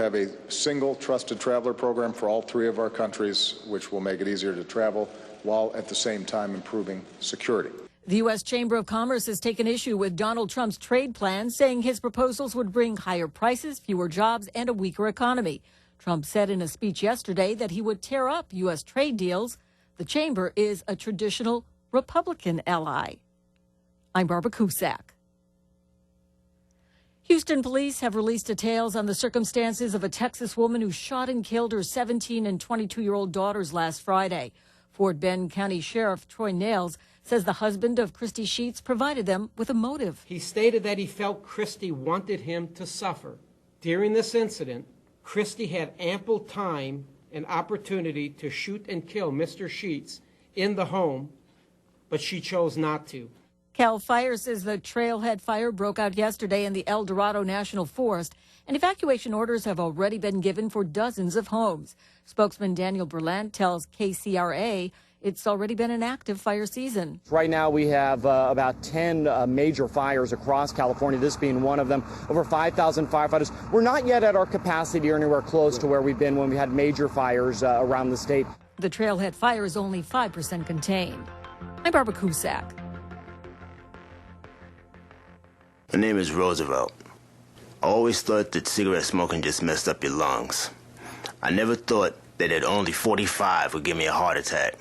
have a single trusted traveler program for all 3 of our countries, which will make it easier to travel while at the same time improving security. The U.S. Chamber of Commerce has taken issue with Donald Trump's trade plan, saying his proposals would bring higher prices, fewer jobs, and a weaker economy. Trump said in a speech yesterday that he would tear up U.S. trade deals. The chamber is a traditional Republican ally. I'm Barbara Cusack. Houston police have released details on the circumstances of a Texas woman who shot and killed her 17 and 22-year-old daughters last Friday. Fort Bend County Sheriff Troy Nails says the husband of Christy Sheets provided them with a motive. He stated that he felt Christy wanted him to suffer. During this incident, Christy had ample time and opportunity to shoot and kill Mr. Sheets in the home, but she chose not to. CAL FIRE says the trailhead fire broke out yesterday in the El Dorado National Forest, and evacuation orders have already been given for dozens of homes. Spokesman Daniel Berlant tells KCRA it's already been an active fire season. Right now we have about 10 major fires across California, this being one of them. Over 5,000 firefighters. We're not yet at our capacity or anywhere close to where we've been when we had major fires around the state. The trailhead fire is only 5% contained. I'm Barbara Cusack. My name is Roosevelt. I always thought that cigarette smoking just messed up your lungs. I never thought that at only 45 would give me a heart attack.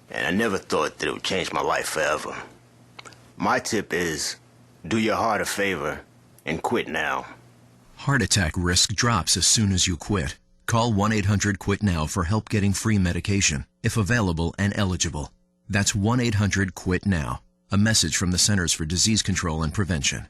And I never thought that it would change my life forever. My tip is, do your heart a favor and quit now. Heart attack risk drops as soon as you quit. Call 1-800-QUIT-NOW for help getting free medication, if available and eligible. That's 1-800-QUIT-NOW. A message from the Centers for Disease Control and Prevention.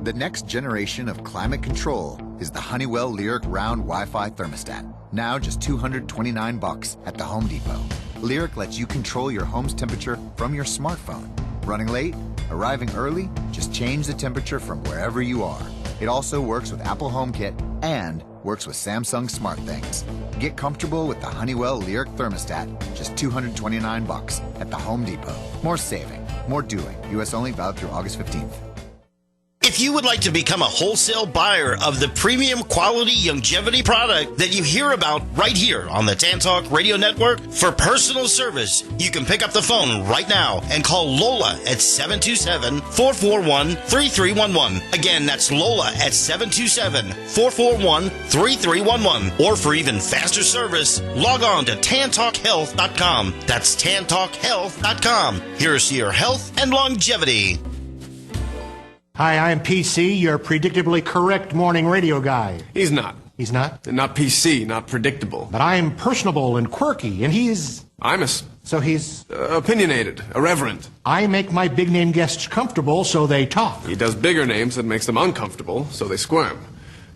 The next generation of climate control is the Honeywell Lyric Round Wi-Fi thermostat. Now just $229 at the Home Depot. Lyric lets you control your home's temperature from your smartphone. Running late? Arriving early? Just change the temperature from wherever you are. It also works with Apple HomeKit and works with Samsung SmartThings. Get comfortable with the Honeywell Lyric thermostat, just $229 at the Home Depot. More saving, more doing. U.S. only, valid through August 15th. If you would like to become a wholesale buyer of the premium quality longevity product that you hear about right here on the Tan Talk Radio Network, for personal service, you can pick up the phone right now and call Lola at 727-441-3311. Again, that's Lola at 727-441-3311. Or for even faster service, log on to TanTalkHealth.com. That's TanTalkHealth.com. Here's to your health and longevity. Hi, I'm PC, your predictably correct morning radio guy. He's not. He's not? Not PC, not predictable. But I'm personable and quirky, and he's... So he's... opinionated, irreverent. I make my big-name guests comfortable, so they talk. He does bigger names that makes them uncomfortable, so they squirm.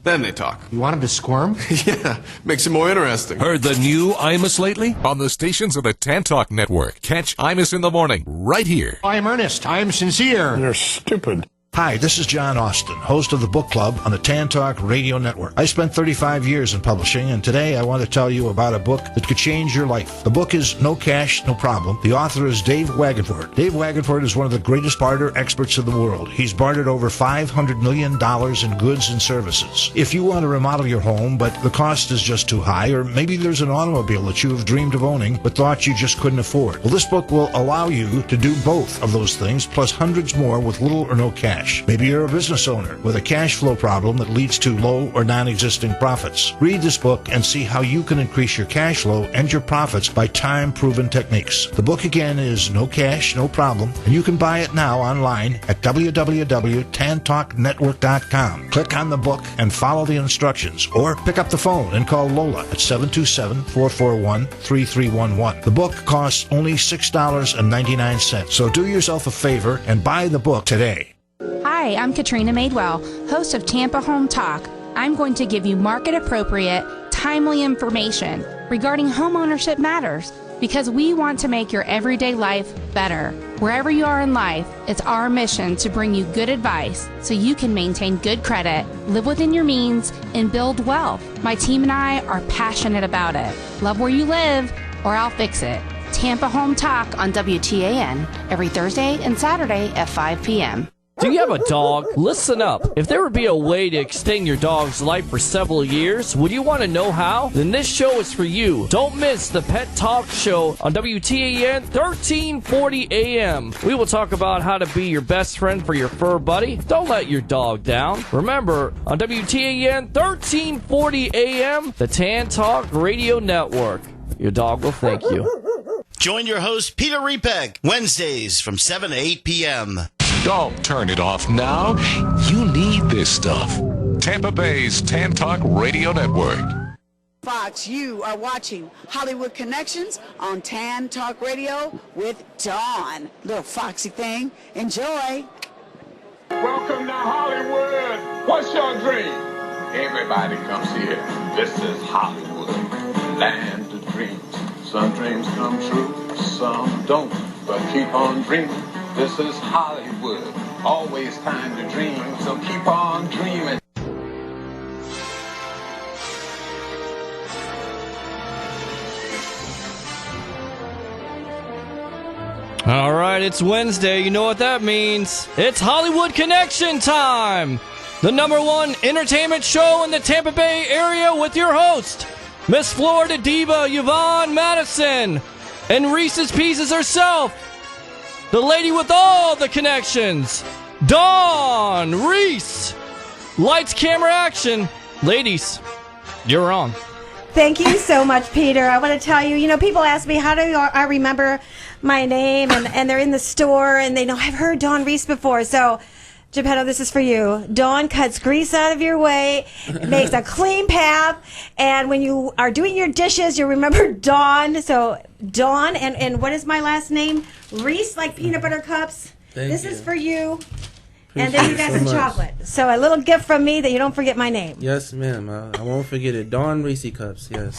Then they talk. You want him to squirm? Yeah, makes it more interesting. Heard the new Imus lately? On the stations of the Tan Talk Network. Catch Imus in the morning, right here. I'm earnest. I'm sincere. You're stupid. Hi, this is John Austin, host of the Book Club on the Tan Talk Radio Network. I spent 35 years in publishing, and today I want to tell you about a book that could change your life. The book is No Cash, No Problem. The author is Dave Wagenford. Dave Wagenford is one of the greatest barter experts in the world. He's bartered over $500 million in goods and services. If you want to remodel your home, but the cost is just too high, or maybe there's an automobile that you have dreamed of owning, but thought you just couldn't afford, well, this book will allow you to do both of those things, plus hundreds more with little or no cash. Maybe you're a business owner with a cash flow problem that leads to low or non-existing profits. Read this book and see how you can increase your cash flow and your profits by time-proven techniques. The book again is No Cash, No Problem, and you can buy it now online at www.tantalknetwork.com. Click on the book and follow the instructions, or pick up the phone and call Lola at 727-441-3311. The book costs only $6.99, so do yourself a favor and buy the book today. Hi, I'm Katrina Madewell, host of Tampa Home Talk. I'm going to give you market-appropriate, timely information regarding homeownership matters, because we want to make your everyday life better. Wherever you are in life, it's our mission to bring you good advice so you can maintain good credit, live within your means, and build wealth. My team and I are passionate about it. Love where you live, or I'll fix it. Tampa Home Talk on WTAN every Thursday and Saturday at 5 p.m. Do you have a dog? Listen up. If there would be a way to extend your dog's life for several years, would you want to know how? Then this show is for you. Don't miss the Pet Talk Show on WTAN 1340 AM. We will talk about how to be your best friend for your fur buddy. Don't let your dog down. Remember, on WTAN 1340 AM, the Tan Talk Radio Network. Your dog will thank you. Join your host, Peter Repeg, Wednesdays from 7 to 8 p.m. Don't turn it off now. You need this stuff. Tampa Bay's Tan Talk Radio Network. Fox, you are watching Hollywood Connections on Tan Talk Radio with Dawn. Little foxy thing. Enjoy. Welcome to Hollywood. What's your dream? Everybody comes here. This is Hollywood, land of dreams. Some dreams come true, some don't. But keep on dreaming. This is Hollywood. Always time to dream, so keep on dreaming. All right, it's Wednesday. You know what that means. It's Hollywood Connection time. The #1 entertainment show in the Tampa Bay area with your host, Miss Florida Diva Yvonne Madison, and Reese's Pieces herself, the lady with all the connections, Dawn Reese. Lights, camera, action. Ladies, you're on. Thank you so much, Peter. I want to tell you, people ask me, how do I remember my name? And they're in the store, and they know, I've heard Dawn Reese before. So, Geppetto, this is for you. Dawn cuts grease out of your way, makes a clean path, and when you are doing your dishes, you remember Dawn. So, Dawn, and what is my last name? Reese, like peanut butter cups. This is for you. And then you got some chocolate. So a little gift from me that you don't forget my name. Yes, ma'am. I won't forget it. Dawn Reese Cups, yes.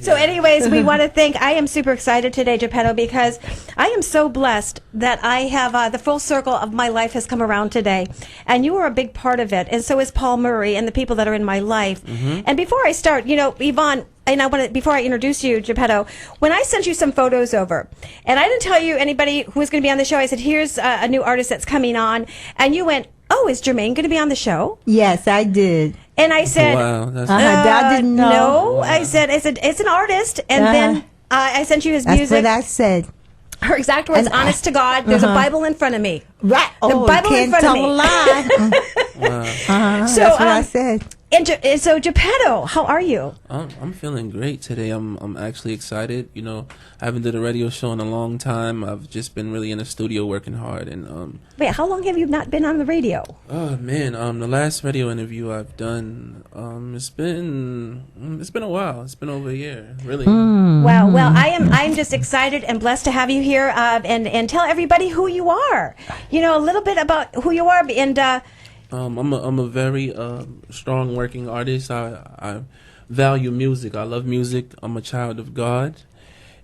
So anyways, we want to thank, I am super excited today, Geppetto, because I am so blessed that I have the full circle of my life has come around today. And you are a big part of it. And so is Paul Murray and the people that are in my life. Mm-hmm. And before I start, Yvonne, and I want to, before I introduce you, Geppetto, when I sent you some photos over, and I didn't tell you anybody who was going to be on the show, I said, here's a new artist that's coming on, and you went, oh, is Jermaine going to be on the show? Yes, I did. And I said, wow, that's I didn't know. No, Wow. I said, it's an artist, and then I sent you his music. That's what I said. Her exact words, honest to God, there's a Bible in front of me. Right. The Bible can't in front tell of me. a lie. So, that's what I said. And so, Geppetto, how are you? I'm feeling great today. I'm actually excited. I haven't did a radio show in a long time. I've just been really in the studio working hard. And wait, how long have you not been on the radio? Oh man, the last radio interview I've done, it's been a while. It's been over a year, really. Wow. Well, I'm just excited and blessed to have you here. And tell everybody who you are. A little bit about who you are. And I'm a very strong working artist. I value music. I love music. I'm a child of God,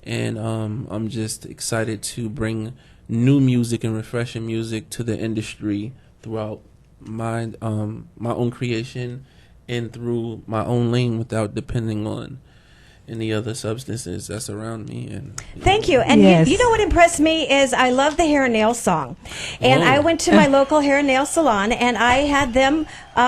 and I'm just excited to bring new music and refreshing music to the industry throughout my own creation and through my own lane without depending on any other substances that's around me. And thank you. And yes. you know what impressed me is I love the hair and nail song. And I went to my local hair and nail salon, and I had them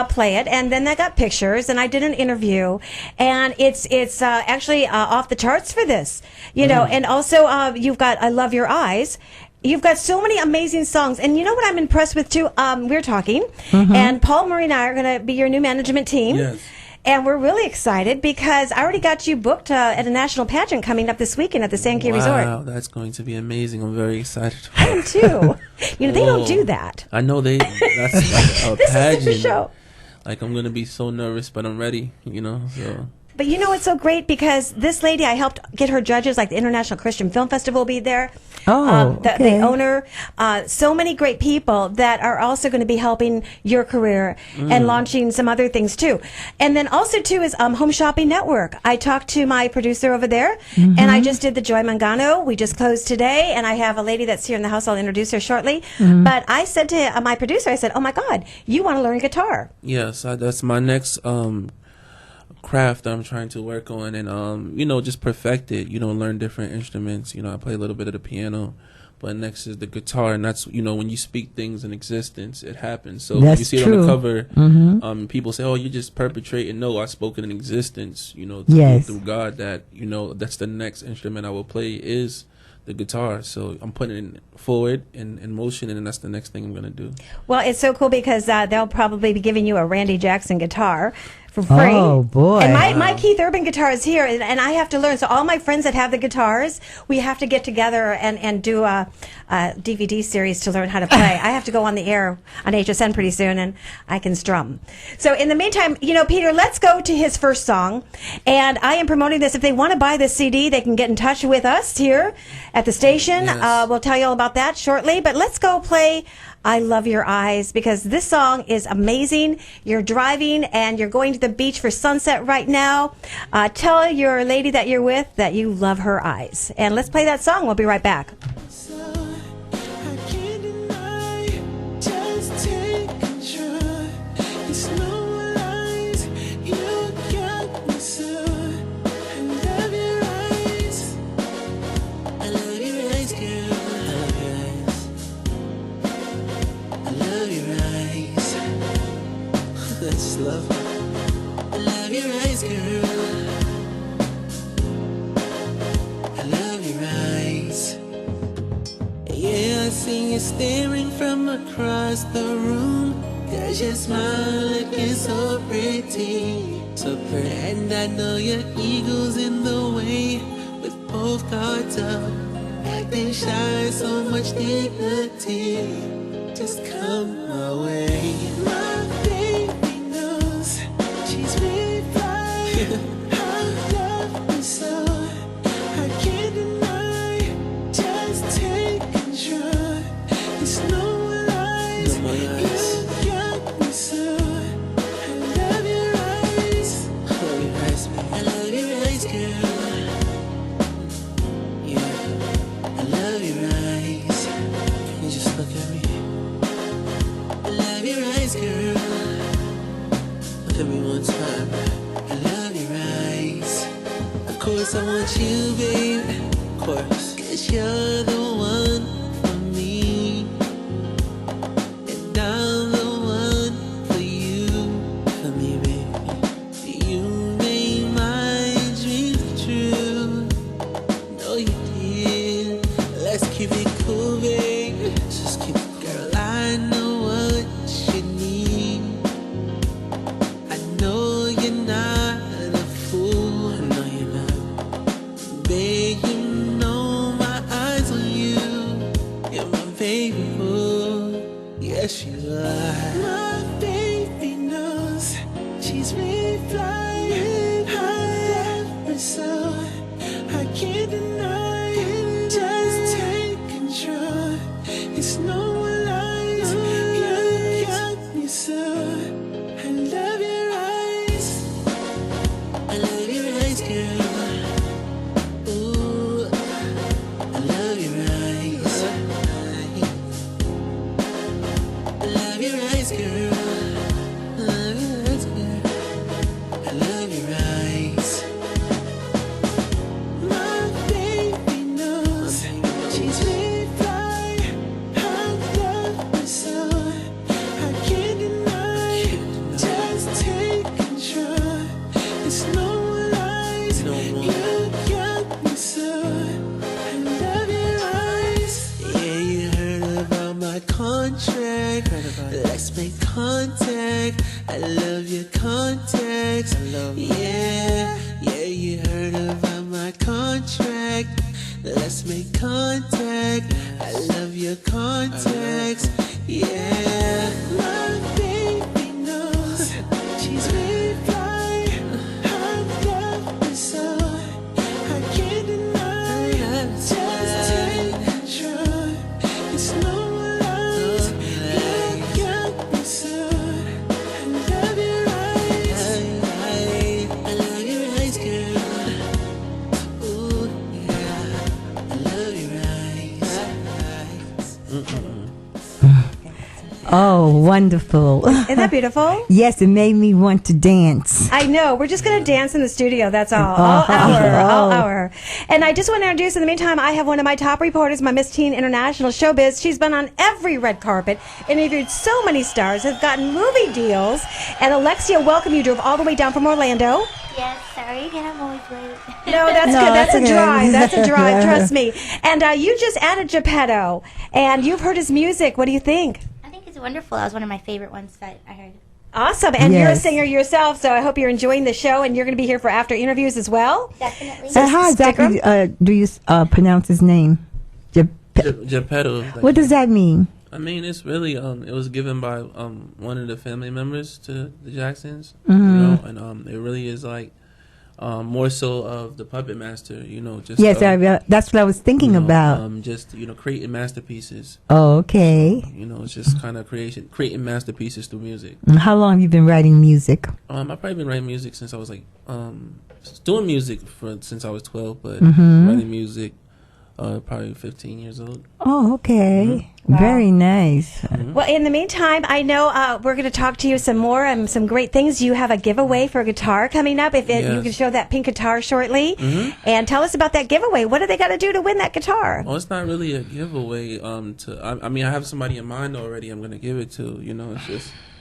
play it, and then I got pictures, and I did an interview, and it's actually off the charts for this, and also you've got I Love Your Eyes. You've got so many amazing songs. And you know what I'm impressed with, too? We're talking, and Paul Murray and I are going to be your new management team. Yes. And we're really excited because I already got you booked at a national pageant coming up this weekend at the Sankey Resort. Wow, that's going to be amazing. I'm very excited. I am, too. They don't do that. I know that's like a This pageant. is the show. Like, I'm going to be so nervous, but I'm ready, so... But it's so great because this lady, I helped get her judges, like the International Christian Film Festival will be there. The owner, so many great people that are also going to be helping your career and launching some other things too. And then also too is Home Shopping Network. I talked to my producer over there, and I just did the Joy Mangano. We just closed today, and I have a lady that's here in the house. I'll introduce her shortly. But I said to my producer, I said, oh my God, you want to learn guitar. Yes, that's my next craft I'm trying to work on, and just perfect it, learn different instruments. I play a little bit of the piano, but next is the guitar, and that's, when you speak things in existence, it happens. So That's when you see it true. on the cover, Mhm. people say, "Oh, you're just perpetrating." No, I spoke it in existence. Yes. Through God, that that's the next instrument I will play is the guitar. So I'm putting it forward in motion, and then that's the next thing I'm gonna do. Well, it's so cool because they'll probably be giving you a Randy Jackson guitar for free. Oh, boy. And my Keith Urban guitar is here, and I have to learn. So all my friends that have the guitars, we have to get together and do a DVD series to learn how to play. I have to go on the air on HSN pretty soon, and I can strum. So in the meantime, Peter, let's go to his first song. And I am promoting this. If they want to buy this CD, they can get in touch with us here at the station. Yes. We'll tell you all about that shortly. But let's go play I Love Your Eyes, because this song is amazing. You're driving and you're going to the beach for sunset right now. Tell your lady that you're with that you love her eyes. And let's play that song. We'll be right back. Love. I love your eyes, girl. I love your eyes. Yeah, I see you staring from across the room. Cause your smile looking so pretty, so pretty. And I know your ego's in the way, with both cards up, acting shy, so much dignity. Just come my way. My baby knows she's really fine. I love her so I can't deny. Just take control. There's no more lies. You got me so. I love your eyes. I love your eyes, man. I love your eyes, girl. Yeah, I love your eyes. Can you just look at me? I love your eyes, girl. Look at me one time. I love your eyes. Of course I want you, babe. Of course. Cause you're the one for me. And I'm the one for you. For me, baby. You made my dreams true. No, you did. Let's keep it cool, babe. Just keep it cool. Girl, I know what you need. I know you're not a fool. I know you're not. Babe, you know my eyes on you. You're my baby boo. Yes, you are. My baby knows she's really flying. I love her so I can't deny. Just take control. It's no one lies. You got me so. I love your eyes. I love your eyes, girl. Ooh, I love your eyes. I love your eyes, girl. I love your eyes, girl. I love your eyes. My baby knows she's really fine. I love her so I can't deny. Just take control. It's no more lies. You got me so. I love your eyes. Yeah, you heard about my contract. Let's make contact. I love your contacts. Yeah, you heard about my contract. Let's make contact. I love your contacts. Yeah, my baby knows she's really fine. I love her so I can't deny. Just take control. It's no more lies. You got me so. I love your eyes. I love your eyes, girl. Ooh, yeah. I love your eyes. Oh, wonderful. Isn't that beautiful? Yes, it made me want to dance. I know. We're just going to dance in the studio. That's all. All hour. And I just want to introduce, in the meantime, I have one of my top reporters, my Miss Teen International Showbiz. She's been on every red carpet, interviewed so many stars, has gotten movie deals. And Alexia, welcome. You drove all the way down from Orlando. Yes, sorry again, I'm always late. No, that's good. That's a drive. That's a drive. Trust me. And you just added Geppetto, and you've heard his music. What do you think? I think it's wonderful. That was one of my favorite ones that I heard. Awesome. And you're a singer yourself, so I hope you're enjoying the show, and you're going to be here for after interviews as well. Definitely. So how exactly do you pronounce his name? Geppetto. What does that mean? I mean, it's really it was given by one of the family members to the Jacksons, Mhm. and it really is like more so of the puppet master, just Yes, that's what I was thinking about. Just creating masterpieces. Oh, okay. It's just kind of creating masterpieces through music. How long have you been writing music? I've probably been writing music since I was like doing music since I was 12, but Mhm. writing music probably 15 years old. Oh, okay. Wow. Very nice. Well, in the meantime, I know we're going to talk to you some more and some great things. You have a giveaway for a guitar coming up. You can show that pink guitar shortly. And tell us about that giveaway. What do they got to do to win that guitar? Well, it's not really a giveaway. I mean, I have somebody in mind already. I'm going to give it to.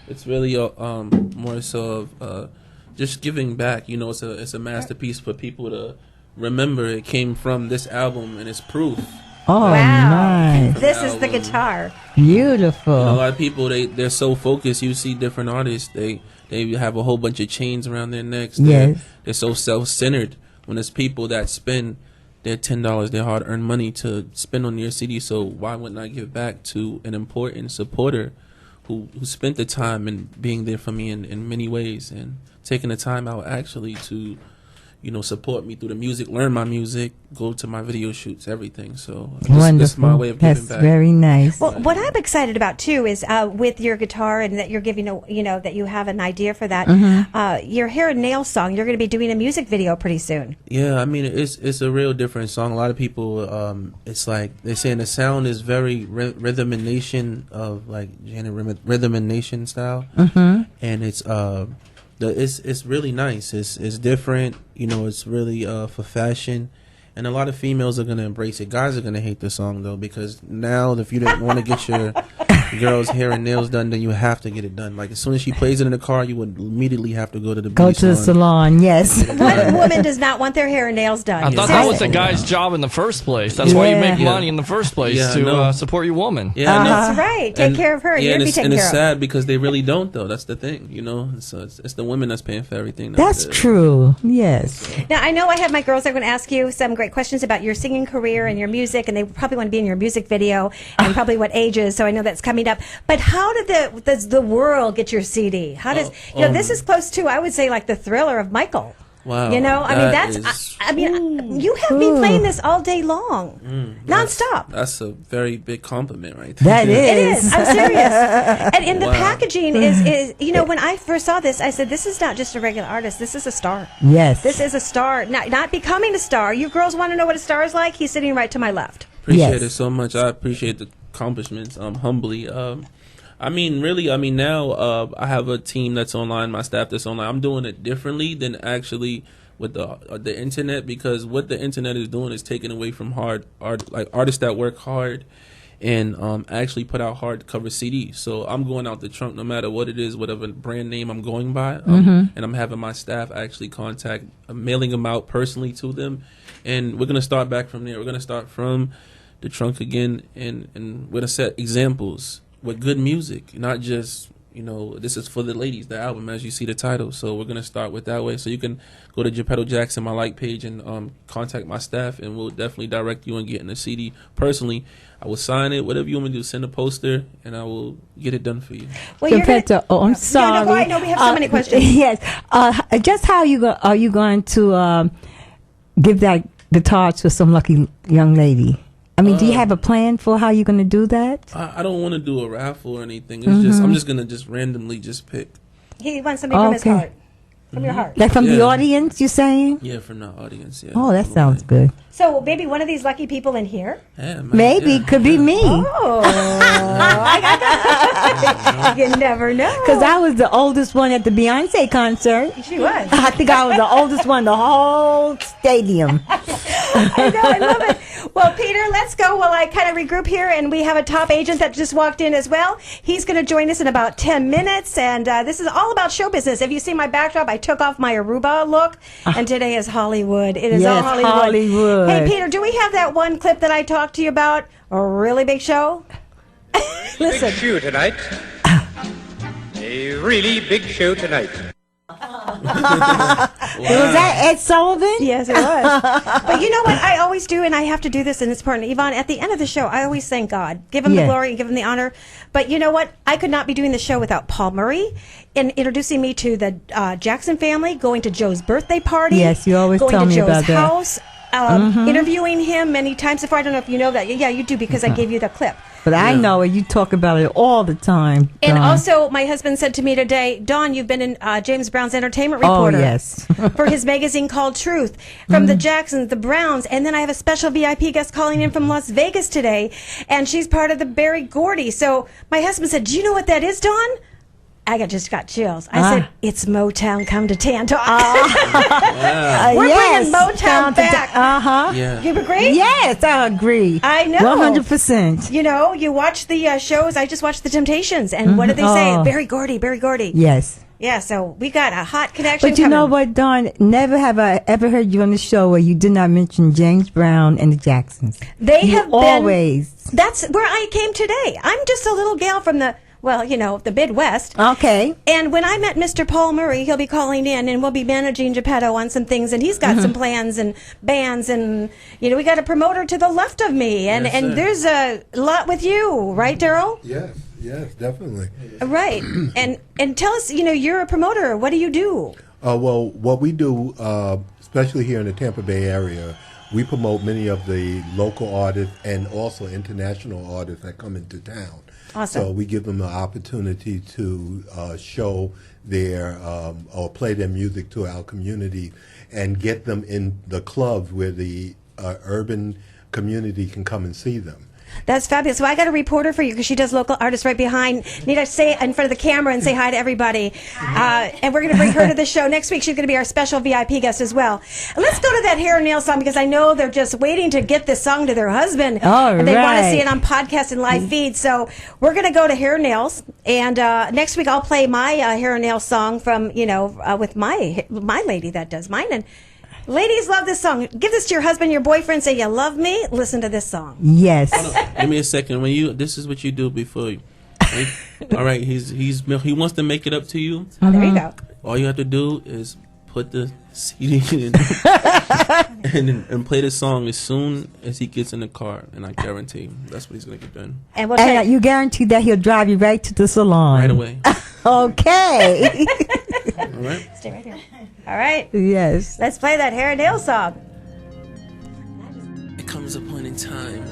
It's really more so of just giving back. It's a masterpiece for people to remember. It came from this album, and it's proof. Oh, wow. nice. This is the guitar. Beautiful. A lot of people they're so focused. You see different artists, they have a whole bunch of chains around their necks. They're so self-centered. When there's people that spend their $10, their hard-earned money to spend on your CD, so why wouldn't I give back to an important supporter who spent the time and being there for me in many ways and taking the time out actually to support me through the music, learn my music, go to my video shoots, everything. So this is my way of giving back. That's very nice. Well, what I'm excited about too is with your guitar and that you're giving, that you have an idea for that. Your hair and nail song. You're going to be doing a music video pretty soon. Yeah, I mean it's a real different song. A lot of people, it's like they're saying the sound is very Rhythm and Nation of like Janet Rhythm and Nation style, and it's really nice. It's different. It's really for fashion, and a lot of females are gonna embrace it. Guys are gonna hate the song though, because now if you didn't want to get your girl's hair and nails done, then you have to get it done. Like as soon as she plays it in the car, you would immediately have to go to the salon. Yes. What woman does not want their hair and nails done? I thought that was the guy's job in the first place. That's why you make money in the first place, to support your woman. Yeah, That's right. Take care of her. Yeah, You're going to be taken and care it's of. sad because they really don't though. That's the thing, So it's the women that's paying for everything. That's true. Yes. Now, I know I have my girls that are going to ask you some great questions about your singing career and your music, and they probably want to be in your music video and probably what ages, so I know that's coming up. But how does the world get your CD? How does, this is close to, I would say, like the Thriller of Michael. Wow. You have me playing this all day long, nonstop. That's a very big compliment right there. That It is. I'm serious. And the Wow. packaging is when I first saw this, I said, this is not just a regular artist. This is a star. Yes. This is a star. Not becoming a star. You girls want to know what a star is like? He's sitting right to my left. Appreciate it so much. I appreciate the accomplishments. Humbly. Now I have a team that's online, my staff that's online. I'm doing it differently than actually with the internet, because what the internet is doing is taking away from artists that work hard and actually put out hardcover CDs. So I'm going out the trunk no matter what it is, whatever brand name I'm going by, and I'm having my staff actually mailing them out personally to them, and we're gonna start back from there. We're gonna start from the trunk again, and we're gonna set examples with good music, not just this is for the ladies, the album, as you see the title. So we're gonna start with that way. So you can go to Geppetto Jackson, my like page, and contact my staff, and we'll definitely direct you on getting a CD personally. I will sign it, whatever you want me to do. Send a poster, and I will get it done for you. Well, I'm sorry. Yeah, go ahead. No, we have so many questions. Yes. Just how are you going to give that guitar to some lucky young lady? I mean, do you have a plan for how you're going to do that? I don't want to do a raffle or anything. It's just I'm just gonna randomly pick. He wants something from his heart. From your heart. Like from the Yeah. audience, you saying? Yeah, from the audience. Yeah. Oh, that sounds good. So maybe one of these lucky people in here. Yeah, man, Maybe yeah. could be me. Oh, you never know. Because I was the oldest one at the Beyonce concert. She was. I think I was the oldest one, the whole stadium. I know, I love it. Well, Peter, let's go while I kind of regroup here. And we have a top agent that just walked in as well. He's going to join us in about 10 minutes. And this is all about show business. If you see my backdrop, I took off my Aruba look. And today is Hollywood. It is all Yes, Hollywood. Hollywood. Hey, Peter, do we have that one clip that I talked to you about? A really big show? Listen. Big show tonight. A really big show tonight. Was that Ed Sullivan? Yes, it was. But you know what I always do, and I have to do this, and it's important. Yvonne, at the end of the show, I always thank God. Give him the Yeah. glory and give him the honor. But you know what? I could not be doing the show without Paul Murray in introducing me to the Jackson family, going to Joe's birthday party. Yes, you always going tell to me Joe's about that. house, interviewing him many times before. I don't know if you know that. Yeah, you do, because I gave you the clip. But I know it. You talk about it all the time. And Dawn. also, my husband said to me today, Dawn, you've been in James Brown's entertainment Oh, reporter. yes. For his magazine called Truth. From the Jacksons, the Browns, and then I have a special VIP guest calling in from Las Vegas today, and she's part of the Berry Gordy. So my husband said, do you know what that is, Dawn? I just got chills. I said, it's Motown come to Tan Talk. We're bringing Motown back. Yeah. You agree? Yes, I agree. I know. 100%. You know, you watch the shows. I just watched The Temptations, and what did they say? Oh. Berry Gordy, Berry Gordy. Yes. Yeah, so we got a hot connection. But you know what, Dawn? Never have I ever heard you on the show where you did not mention James Brown and the Jacksons. They You have been always. That's where I came today. I'm just a little gal from the, well, you know, the Midwest. Okay. And when I met Mr. Paul Murray, he'll be calling in, and we'll be managing Geppetto on some things, and he's got some plans and bands, and you know, we got a promoter to the left of me, and Yes, sir. there's a lot with you, right, Daryl? Yes, definitely. Right. And tell us, you know, you're a promoter. What do you do? Well, what we do, especially here in the Tampa Bay area, we promote many of the local artists and also international artists that come into town. Awesome. So we give them the opportunity to show their or play their music to our community and get them in the clubs where the urban community can come and see them. That's fabulous. So I got a reporter for you because she does local artists right behind. Need to say it in front of the camera and say hi to everybody. And we're going to bring her to the show next week. She's going to be our special VIP guest as well. And let's go to that hair and nail song because I know they're just waiting to get this song to their husband. All and they want to right. see it on podcast and live feed. So we're going to go to hair and nails. And next week I'll play my hair and nail song from, you know, with my lady that does mine. And ladies love this song. Give this to your husband, your boyfriend. Say you love me. Listen to this song. Yes. Give me a second. This is what you do before you. All right, he wants to make it up to you. Oh, there you go. All you have to do is put the CD in and play the song as soon as he gets in the car, and I guarantee that's what he's gonna get done And we'll And you guarantee that he'll drive you right to the salon. right away. Okay. All right. Stay right here. All right. Yes. Let's play that hair and nail song. It comes a point in time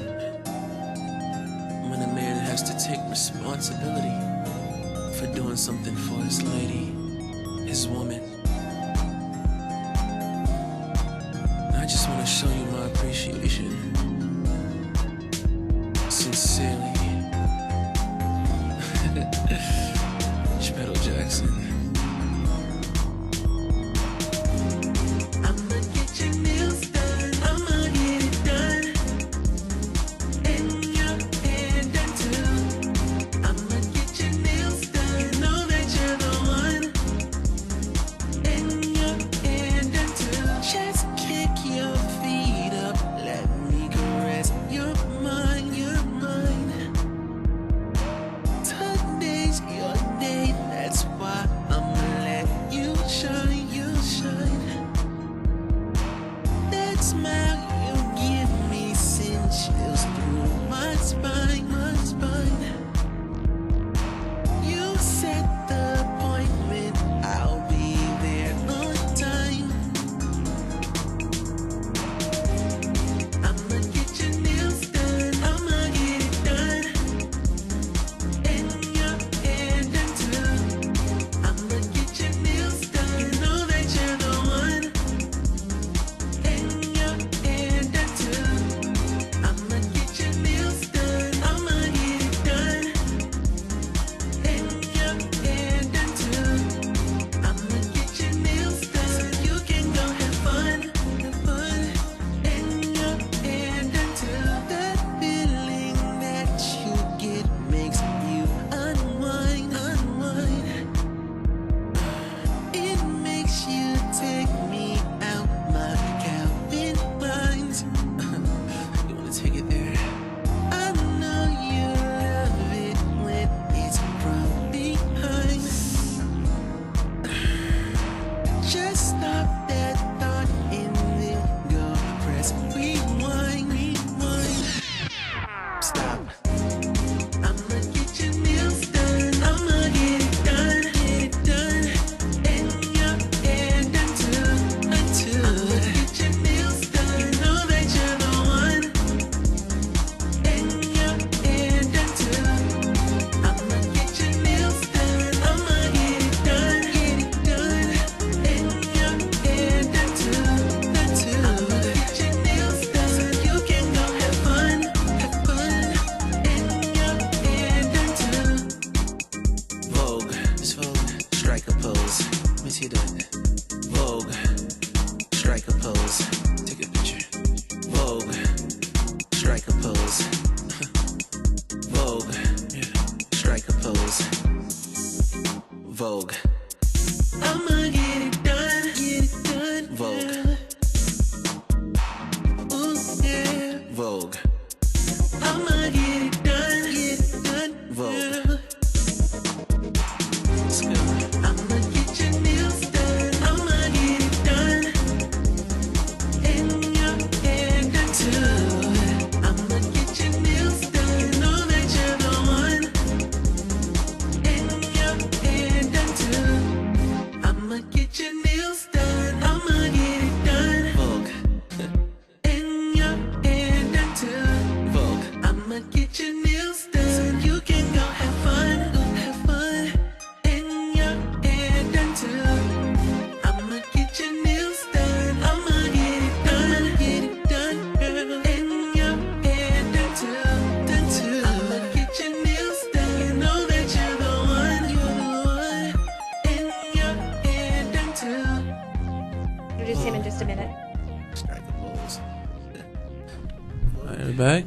when a man has to take responsibility for doing something for his lady, his woman. And I just want to show you my appreciation. Sincerely. Geppetto Jackson. Just kick your feet up, let me introduce him in just a minute. All right, we're back.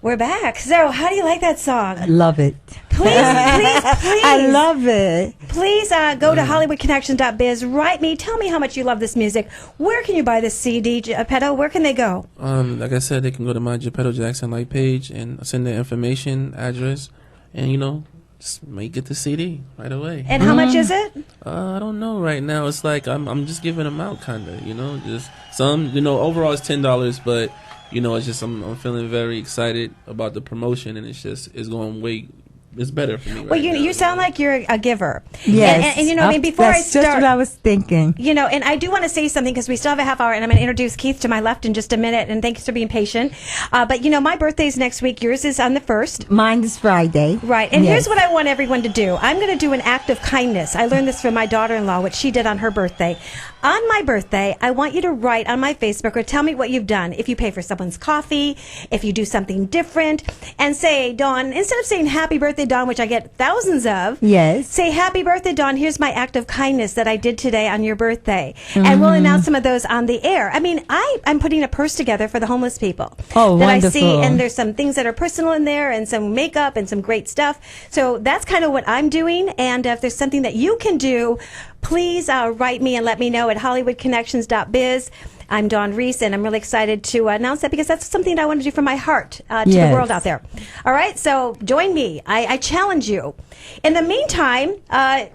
We're back. So, how do you like that song? Love it. Please. I love it. Please go to HollywoodConnections.biz. Write me. Tell me how much you love this music. Where can you buy this CD, Geppetto? Where can they go? Like I said, they can go to my Geppetto Jackson Light page and send their information, address, and just get the CD right away. And how much is it? I don't know right now. It's like I'm just giving them out, kind of. Just some. Overall it's $10, but it's just I'm feeling very excited about the promotion, and it's going way. It's better for me. Well, you sound like you're a giver. Yes. And before I start, just what I was thinking. And I do want to say something because we still have a half hour, and I'm going to introduce Keith to my left in just a minute. And thanks for being patient. But my birthday's next week. Yours is on the 1st. Mine is Friday. Right. And here's what I want everyone to do. I'm going to do an act of kindness. I learned this from my daughter-in-law, what she did on her birthday. On my birthday, I want you to write on my Facebook or tell me what you've done. If you pay for someone's coffee, if you do something different, and say, Dawn, instead of saying happy birthday, Dawn, which I get thousands of, yes, say happy birthday, Dawn. Here's my act of kindness that I did today on your birthday. And we'll announce some of those on the air. I mean, I'm putting a purse together for the homeless people. Oh, that wonderful. I see, and there's some things that are personal in there and some makeup and some great stuff. So that's kind of what I'm doing. And if there's something that you can do, please write me and let me know at HollywoodConnections.biz. I'm Dawn Reese, and I'm really excited to announce that because that's something I want to do from my heart to the world out there. All right, so join me. I challenge you. In the meantime,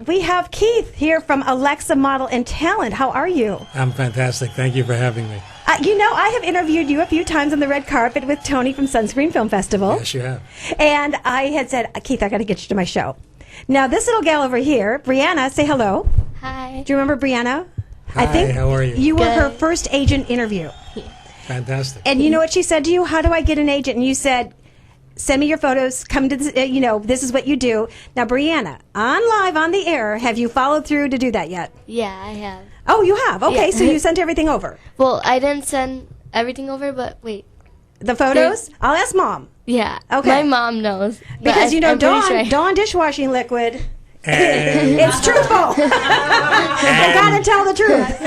we have Keith here from Alexa Model and Talent. How are you? I'm fantastic. Thank you for having me. I have interviewed you a few times on the red carpet with Tony from Sunscreen Film Festival. Yes, you have. And I had said, Keith, I got to get you to my show. Now, this little gal over here, Brianna, say hello. Hi. Do you remember Brianna? Hi, how are you? You were her first agent interview. Fantastic. And you know what she said to you? How do I get an agent? And you said, send me your photos, come to this, this is what you do. Now, Brianna, live on the air, have you followed through to do that yet? Yeah, I have. Oh, you have? Okay, Yeah. so you sent everything over. Well, I didn't send everything over, but wait. The photos? I'll ask Mom. Yeah. Okay. My mom knows. but Because, I'm pretty sure Dawn dishwashing liquid. It's truthful. They gotta tell the truth.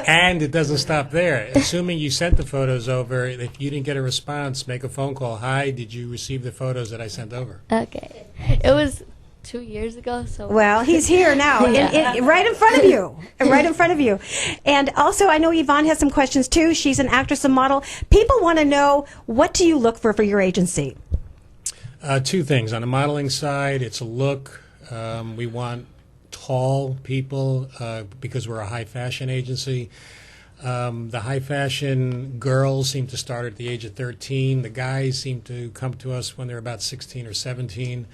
And it doesn't stop there. Assuming you sent the photos over, if you didn't get a response, make a phone call. Hi, did you receive the photos that I sent over? Okay. It was 2 years ago, so. Well, he's here now, right in front of you. Right in front of you. And also, I know Yvonne has some questions, too. She's an actress and model. People want to know, what do you look for your agency? Two things. On the modeling side, it's a look. We want tall people because we're a high fashion agency. The high fashion girls seem to start at the age of 13. The guys seem to come to us when they're about 16 or 17.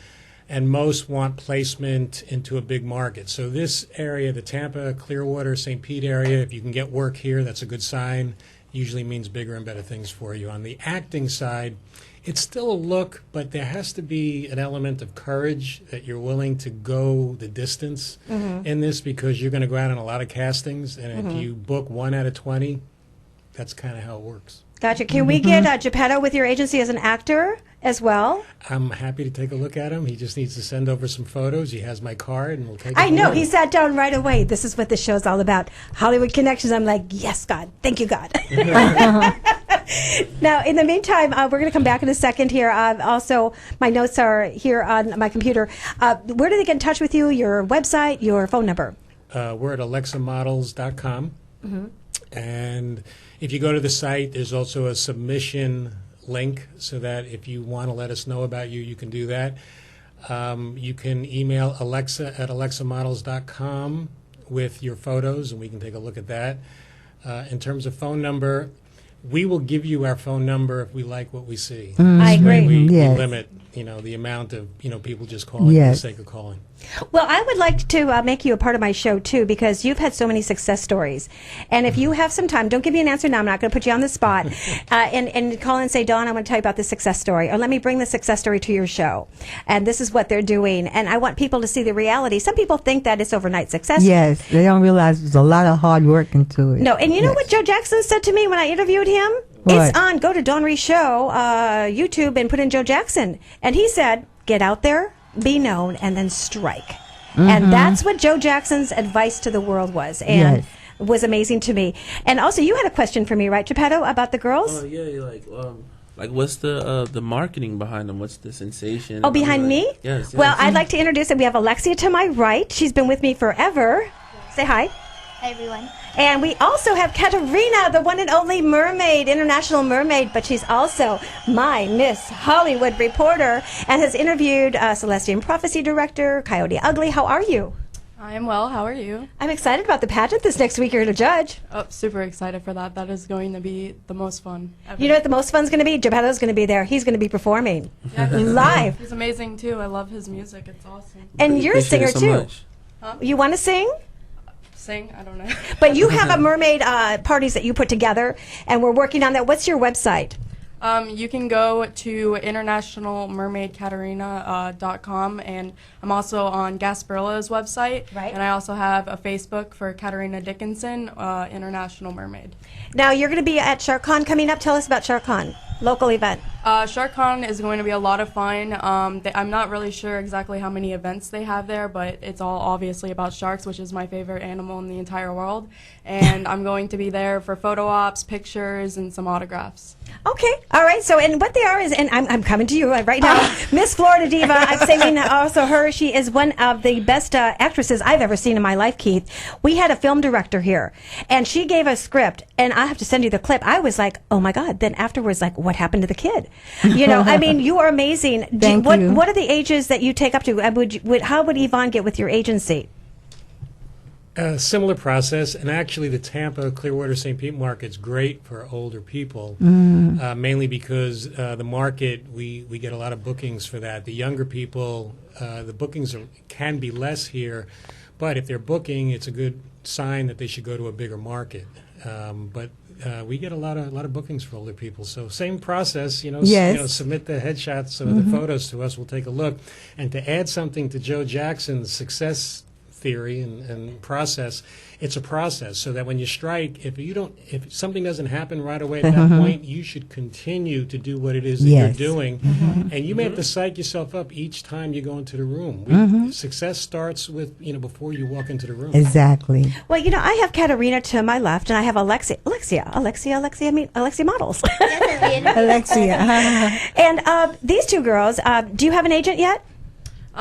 And most want placement into a big market. So this area, the Tampa, Clearwater, St. Pete area, if you can get work here, that's a good sign. Usually means bigger and better things for you. On the acting side, it's still a look, but there has to be an element of courage that you're willing to go the distance in this, because you're going to go out on a lot of castings, and if you book 1 out of 20, that's kind of how it works. Gotcha. Can we get Geppetto with your agency as an actor as well? I'm happy to take a look at him. He just needs to send over some photos. He has my card, and we'll take it. I know. from there. He sat down right away. This is what the show's all about. Hollywood Connections. I'm like, yes, God. Thank you, God. Now, in the meantime, we're going to come back in a second here. Also, my notes are here on my computer. Where do they get in touch with you? Your website, your phone number? We're at alexamodels.com. And if you go to the site, there's also a submission link so that if you want to let us know about you, you can do that. You can email Alexa at alexamodels.com with your photos, and we can take a look at that. In terms of phone number, we will give you our phone number if we like what we see. I agree. We Yes. limit, the amount of, people just calling for the Yes. sake of calling. Well, I would like to make you a part of my show, too, because you've had so many success stories. And if you have some time, don't give me an answer now. I'm not going to put you on the spot. And call and say, Dawn, I want to tell you about this success story. Or let me bring the success story to your show. And this is what they're doing. And I want people to see the reality. Some people think that it's overnight success. Yes, they don't realize there's a lot of hard work into it. No, and you know what Joe Jackson said to me when I interviewed him? What? It's on. Go to Dawn Reese Show, YouTube, and put in Joe Jackson. And he said, get out there, be known, and then strike. And that's what Joe Jackson's advice to the world was. And was amazing to me. And also, you had a question for me, right, Geppetto, about the girls? Oh yeah, like what's the marketing behind them? What's the sensation? Oh, behind me? Yes. Well, I'd like to introduce them. We have Alexia to my right. She's been with me forever. Say hi. Hi, everyone. And we also have Katerina, the one and only mermaid, international mermaid, but she's also my Miss Hollywood reporter and has interviewed Celestian Prophecy director, Coyote Ugly. How are you? I am well. How are you? I'm excited about the pageant this next week. You're to judge. Oh, super excited for that. That is going to be the most fun ever. You know what the most fun's going to be? Geppetto's going to be there. He's going to be performing live. He's amazing, too. I love his music. It's awesome. And you're a singer, too. Huh? You want to sing? Sing? I don't know. But you have a mermaid parties that you put together, and we're working on that. What's your website? You can go to internationalmermaidkaterina.com, and I'm also on Gasperilla's website. Right. And I also have a Facebook for Katerina Dickinson, International Mermaid. Now, you're going to be at SharkCon coming up. Tell us about SharkCon, local event. SharkCon is going to be a lot of fun. I'm not really sure exactly how many events they have there, but it's all obviously about sharks, which is my favorite animal in the entire world. And I'm going to be there for photo ops, pictures, and some autographs. Okay, all right. So, and what they are is, and I'm coming to you right now, Miss Florida Diva. I'm saying also her. She is one of the best actresses I've ever seen in my life, Keith. We had a film director here, and she gave a script, and I have to send you the clip. I was like, oh my God. Then afterwards, like, what happened to the kid? You know, I mean, you are amazing. Thank you. What are the ages that you take up to? How would Yvonne get with your agency? Similar process, and actually the Tampa Clearwater St. Pete market's great for older people, mainly because the market, we get a lot of bookings for that. The younger people, the bookings can be less here, but if they're booking, it's a good sign that they should go to a bigger market. But we get a lot of bookings for older people. So same process, Yes. submit the headshots or the photos to us. We'll take a look. And to add something to Joe Jackson's success theory and process, it's a process, so that when you strike, if something doesn't happen right away at that point, you should continue to do what it is that you're doing, and you may have to psych yourself up each time you go into the room. Success starts with before you walk into the room. Exactly. Well, I have Katerina to my left, and I have Alexia Models. Alexia. And these two girls, do you have an agent yet?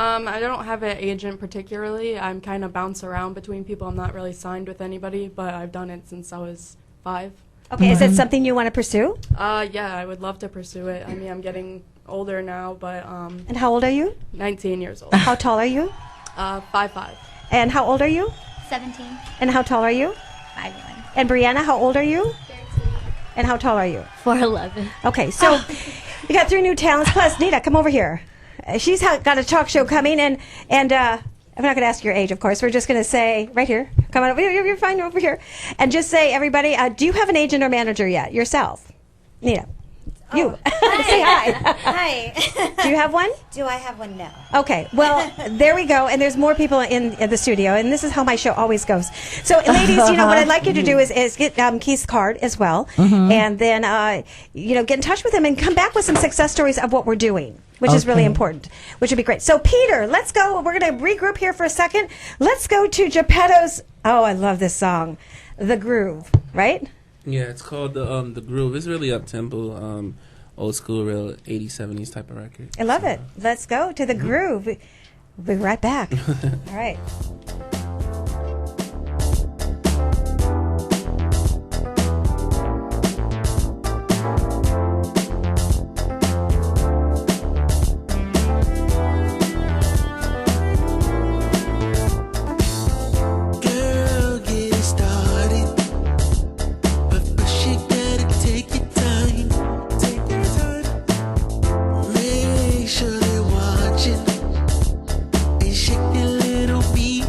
I don't have an agent particularly. I'm kind of bounce around between people. I'm not really signed with anybody, but I've done it since I was 5. Okay, is it something you want to pursue? Yeah, I would love to pursue it. I mean, I'm getting older now, but And how old are you? 19 years old. How tall are you? 5'5". And how old are you? 17. And how tall are you? 5'1". And Brianna, how old are you? 13. And how tall are you? 4'11". Okay, so you got 3 new talents. Plus, Nita, come over here. She's got a talk show coming, and I'm not going to ask your age, of course. We're just going to say, right here, come on, you're fine over here, and just say, everybody, do you have an agent or manager yet, yourself? Nita. You. Say hi. Hi. Do you have one? Do I have one? No. Okay. Well, there we go. And there's more people in the studio. And this is how my show always goes. So, ladies, what I'd like you to do is get Keith's card as well. And then, get in touch with him and come back with some success stories of what we're doing, which is really important, which would be great. So, Peter, let's go. We're going to regroup here for a second. Let's go to Geppetto's. Oh, I love this song. The Groove, right? Yeah, it's called the Groove. It's really up tempo, old school, real 80s, 70s type of record. I love it. Let's go to the Groove. We'll be right back. All right. Shake your little beat,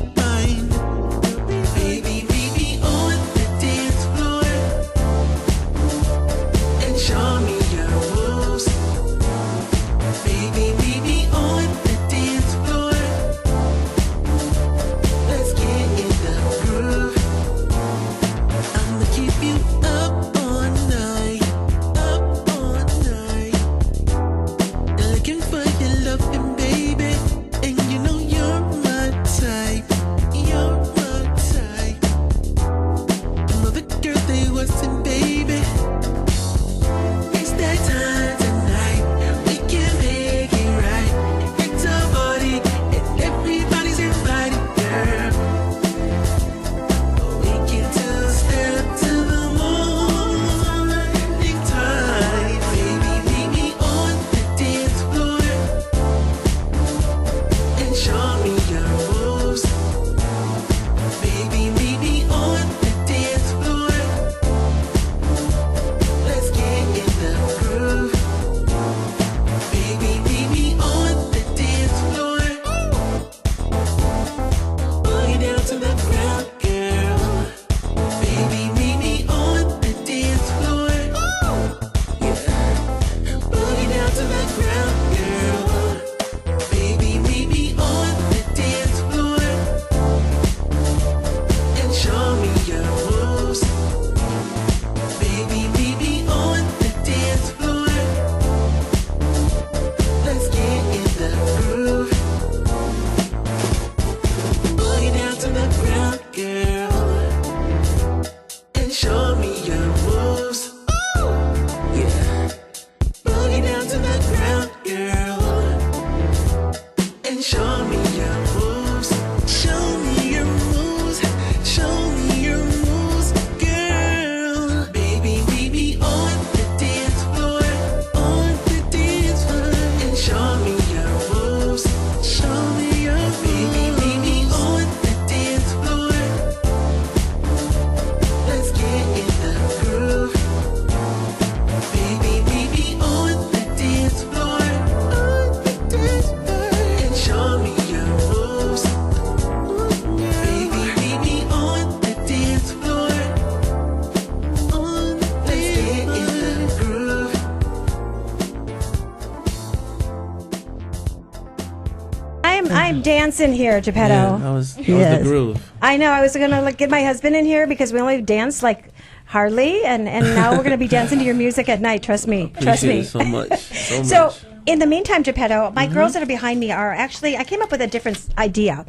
time dance in here, Geppetto. Yeah, that was the groove. I know. I was going to get my husband in here because we only danced like hardly, and now we're going to be dancing to your music at night. Trust me. Trust me. Appreciate it so much. So So, much. in the meantime, Geppetto, my girls that are behind me are actually, I came up with a different idea.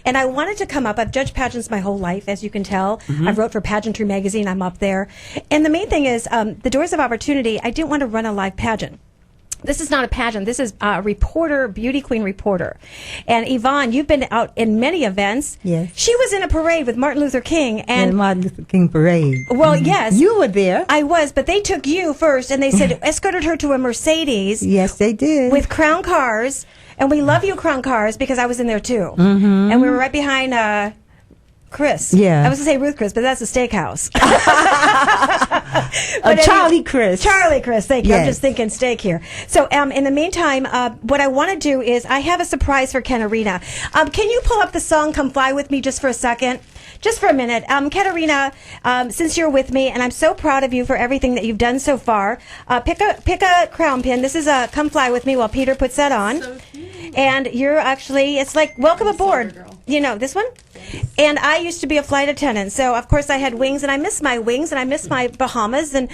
And I wanted to come up, I've judged pageants my whole life, as you can tell. I wrote for Pageantry Magazine, I'm up there. And the main thing is, the Doors of Opportunity, I didn't want to run a live pageant. This is not a pageant. This is a reporter, beauty queen reporter. And Yvonne, you've been out in many events. Yes. She was in a parade with Martin Luther King. And Martin Luther King parade. Well, yes. You were there. I was, but they took you first and they said, escorted her to a Mercedes. Yes, they did. With Crown Cars. And we love you, Crown Cars, because I was in there too. Mhm. And we were right behind Chris. Yeah. I was going to say Ruth Chris, but that's a steakhouse. Charlie Chris. Charlie Chris, thank you. I'm Yes. just thinking steak here. So in the meantime, what I want to do is I have a surprise for Katarina. Can you pull up the song Come Fly With Me just for a second? Just for a minute. Katarina, since you're with me, and I'm so proud of you for everything that you've done so far, pick a crown pin. This is a Come Fly With Me while Peter puts that on. So cute. And you're actually, it's like, welcome aboard. You know, this one? And I used to be a flight attendant, so of course I had wings, and I miss my wings, and I miss my Bahamas, and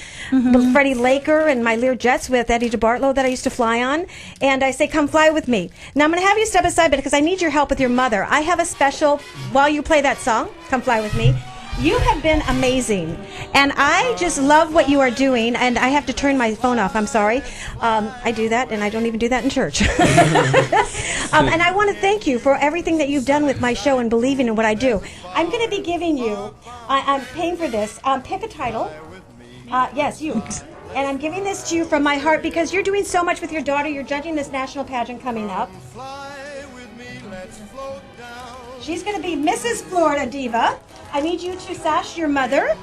Freddie Laker, and my Lear jets with Eddie DeBartolo that I used to fly on. And I say, come fly with me. Now I'm going to have you step aside because I need your help with your mother. I have a special, while you play that song, Come Fly With Me, you have been amazing, and I just love what you are doing, and I have to turn my phone off, I'm sorry. I do that, and I don't even do that in church. And I want to thank you for everything that you've done with my show and believing in what I do. I'm going to be giving you, I'm paying for this, pick a title. Yes, you. And I'm giving this to you from my heart because you're doing so much with your daughter. You're judging this national pageant coming up. She's going to be Mrs. Florida Diva. I need you to sash your mother.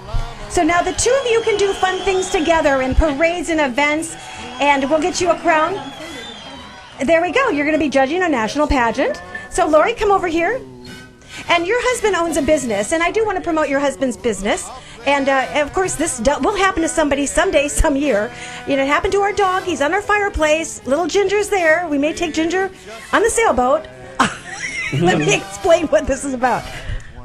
So now the two of you can do fun things together in parades and events, and we'll get you a crown. There we go. You're going to be judging a national pageant. So Lori, come over here. And your husband owns a business, and I do want to promote your husband's business. And of course, this will happen to somebody someday, some year. You know, it happened to our dog. He's on our fireplace. Little Ginger's there. We may take Ginger on the sailboat. Let me explain what this is about.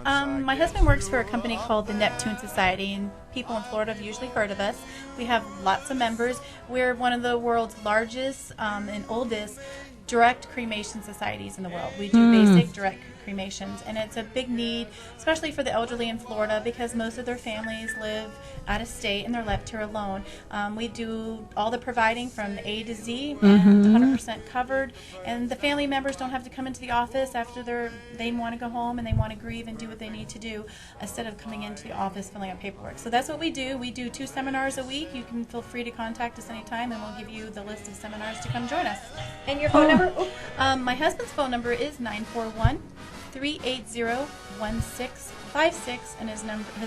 My husband works for a company called the Neptune Society, and people in Florida have usually heard of us. We have lots of members. We're one of the world's largest and oldest direct cremation societies in the world. We do basic direct cremations, and it's a big need, especially for the elderly in Florida, because most of their families live out of state and they're left here alone. We do all the providing from A to Z, and 100% covered, and the family members don't have to come into the office after they want to go home and they want to grieve and do what they need to do instead of coming into the office filling out paperwork. So that's what we do. We do 2 seminars a week. You can feel free to contact us anytime, and we'll give you the list of seminars to come join us. And your phone number? My husband's phone number is 941-380-1656, and his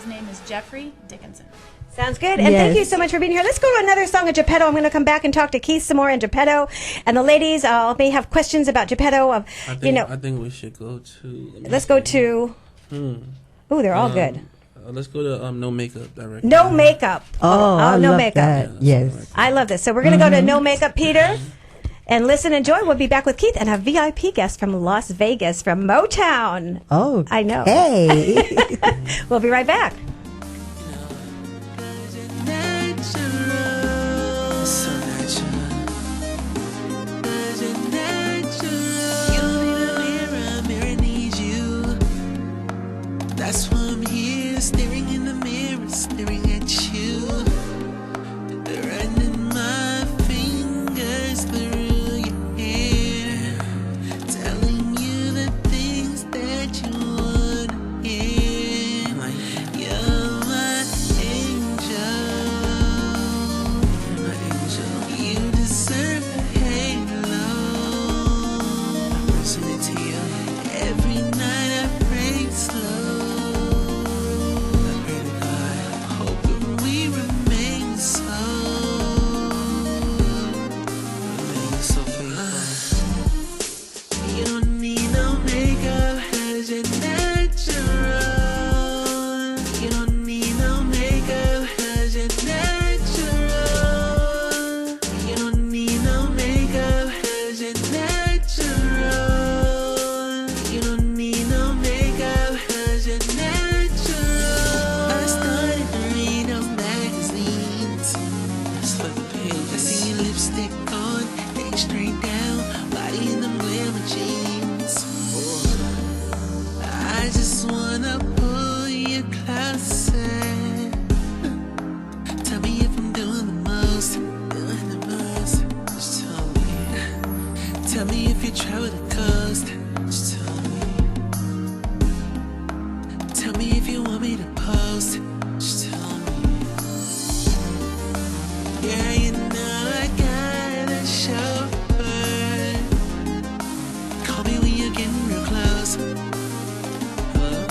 name is Jeffrey Dickinson. Sounds good. And thank you so much for being here. Let's go to another song of Geppetto. I'm going to come back and talk to Keith some more and Geppetto. And the ladies may have questions about Geppetto. I think we should go to... Let's go to... Ooh, they're all good. Let's go to No Makeup directly. No Makeup. I No love Makeup. that. Yes. I love this. So we're going to go to No Makeup, Peter. And listen, enjoy. We'll be back with Keith and a VIP guest from Las Vegas, from Motown. Oh, I know. Hey. We'll be right back. That's why I'm here, staring in the mirror, staring at you, running my fingers through your hair, telling you the things that you wanna hear. You're travel the coast. Just tell me if you want me to post. Just tell me. Yeah, you know I got a chauffeur. Call me when you're getting real close. Hello?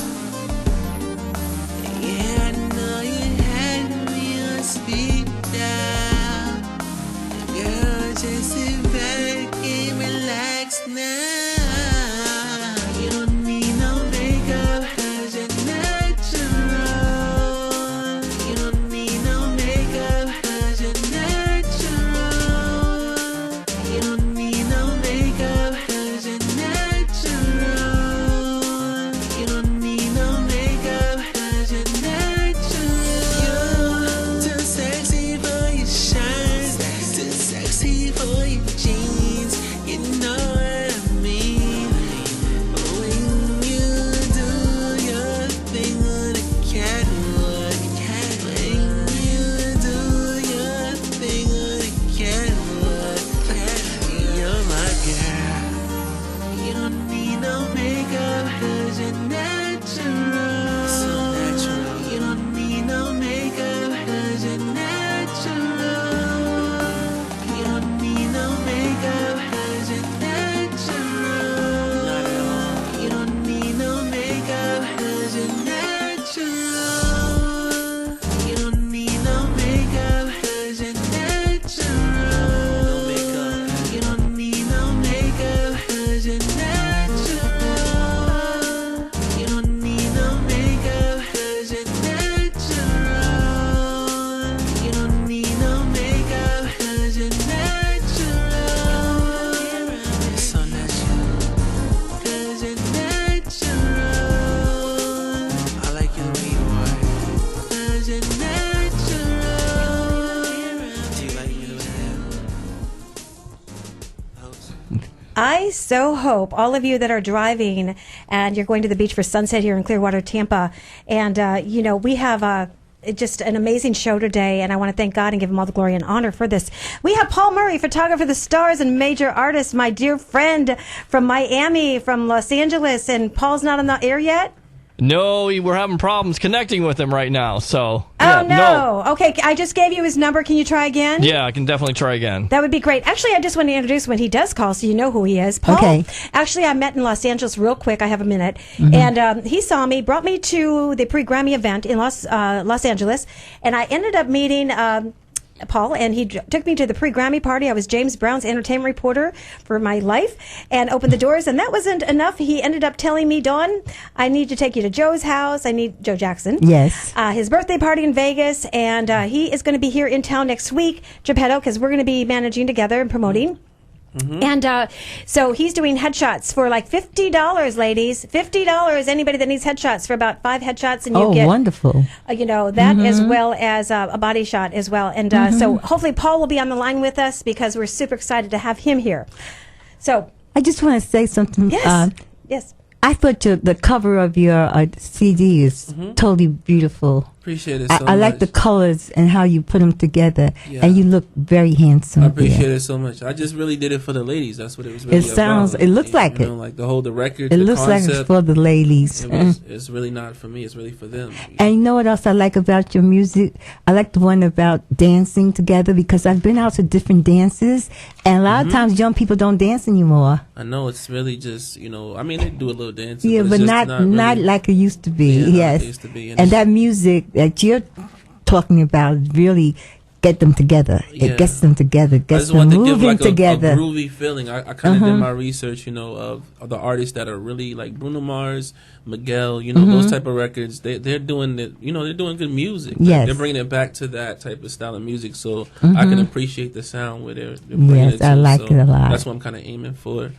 Yeah, I know you had me on speed dial. Girl, just sit back and relax now. You don't need no makeup, 'cause you're natural. You don't need no makeup, 'cause you're natural. You don't need no makeup, 'cause you're natural. You don't need no makeup, 'cause you're natural. You're too sexy for your shines, too sexy for your jeans. You know what I mean. When you do your thing on the catwalk, when you do your thing on the catwalk, you're my girl. You don't need no makeup, 'cause you're natural. So natural. You don't need no makeup, 'cause you're natural. You don't need no makeup, 'cause you're natural. Not at all. You don't need no makeup, 'cause you're natural. You don't need no makeup, 'cause you're natural. No makeup. You don't need no makeup, 'cause you're natural. You don't need no makeup, 'cause you're natural. You don't need no makeup, 'cause you're natural. You're so natural, 'cause you're natural. I like you the way you are, 'cause you're natural. Do you like me the way I am? I so hope all of you that are driving and you're going to the beach for sunset here in Clearwater, Tampa, and we have just an amazing show today, and I want to thank God and give him all the glory and honor for this. We have Paul Murray, photographer of the stars and major artist, my dear friend from Miami, from Los Angeles, and Paul's not on the air yet? No, we're having problems connecting with him right now. So. Oh, no. Okay, I just gave you his number. Can you try again? Yeah, I can definitely try again. That would be great. Actually, I just want to introduce when he does call so you know who he is. Paul, Okay. actually, I met in Los Angeles real quick. I have a minute. Mhm. And he saw me, brought me to the pre-Grammy event in Los Angeles, and I ended up meeting Paul, and he took me to the pre-Grammy party. I was James Brown's entertainment reporter for my life, and opened the doors, and that wasn't enough. He ended up telling me, Dawn, I need to take you to Joe's house. I need Joe Jackson. Yes. His birthday party in Vegas, and he is going to be here in town next week, Geppetto, because we're going to be managing together and promoting. And so he's doing headshots for like $50, ladies. $50. Anybody that needs headshots for about 5 headshots, and you get wonderful. That as well as a body shot as well. And so hopefully Paul will be on the line with us because we're super excited to have him here. So I just want to say something. Yes. Yes. I thought the cover of your CD is totally beautiful. Appreciate it so I like much. the colors and how you put them together, Yeah. and you look very handsome. I appreciate there. it so much. I just really did it for the ladies. That's what it was really It looks like it. Like the record. It the looks like it's concept, for the ladies. It's really not for me. It's really for them. And you know what else I like about your music? I like the one about dancing together, because I've been out to different dances, and a lot of times young people don't dance anymore. I know it's really just I mean they do a little dancing. Yeah, but, but it's not just not really, like it used to be. Yeah, not like Yes, it used to be. and that music that you're talking about really get them together. Yeah. It gets them together, I gets just them wanted to moving give like together. a groovy feeling. I kind of did Uh-huh. my research, of the artists that are really like Bruno Mars, Miguel, those type of records. They're doing it. They're doing good music. Yes. They're bringing it back to that type of style of music. So I can appreciate the sound where they're bringing Yes, it to. I like So it a lot. That's what I'm kind of aiming for. with